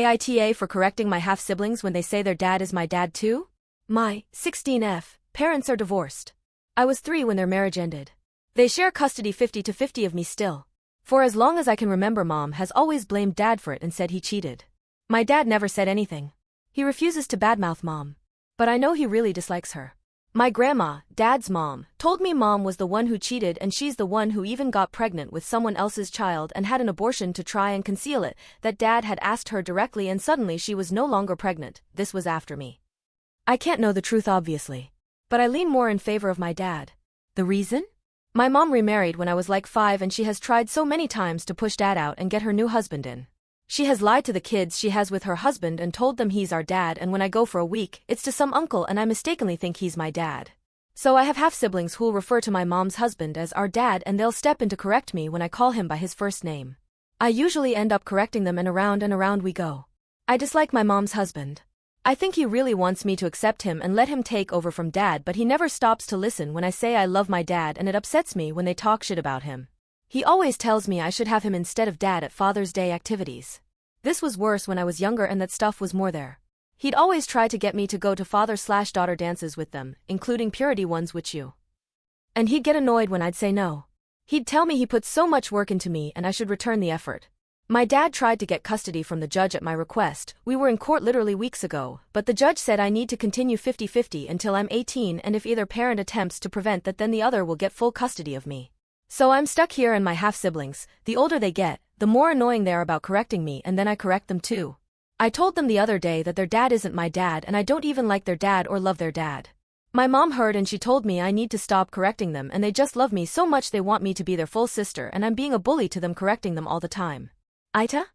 AITA for correcting my half-siblings when they say their dad is my dad too? My 16F parents are divorced. I was 3 when their marriage ended. They share custody 50-50 of me still. For as long as I can remember, Mom has always blamed Dad for it and said he cheated. My dad never said anything. He refuses to badmouth Mom. But I know he really dislikes her. My grandma, Dad's mom, told me Mom was the one who cheated, and she's the one who even got pregnant with someone else's child and had an abortion to try and conceal it, that Dad had asked her directly and suddenly she was no longer pregnant. This was after me. I can't know the truth obviously. But I lean more in favor of my dad. The reason? My mom remarried when I was like 5 and she has tried so many times to push Dad out and get her new husband in. She has lied to the kids she has with her husband and told them he's our dad, and when I go for a week, it's to some uncle and I mistakenly think he's my dad. So I have half-siblings who'll refer to my mom's husband as our dad, and they'll step in to correct me when I call him by his first name. I usually end up correcting them, and around we go. I dislike my mom's husband. I think he really wants me to accept him and let him take over from Dad, but he never stops to listen when I say I love my dad, and it upsets me when they talk shit about him. He always tells me I should have him instead of Dad at Father's Day activities. This was worse when I was younger and that stuff was more there. He'd always try to get me to go to father/daughter dances with them, including purity ones with you. And he'd get annoyed when I'd say no. He'd tell me he put so much work into me and I should return the effort. My dad tried to get custody from the judge at my request. We were in court literally weeks ago, but the judge said I need to continue 50-50 until I'm 18, and if either parent attempts to prevent that, then the other will get full custody of me. So I'm stuck here, and my half-siblings, the older they get, the more annoying they are about correcting me, and then I correct them too. I told them the other day that their dad isn't my dad, and I don't even like their dad or love their dad. My mom heard and she told me I need to stop correcting them, and they just love me so much they want me to be their full sister, and I'm being a bully to them correcting them all the time. AITA?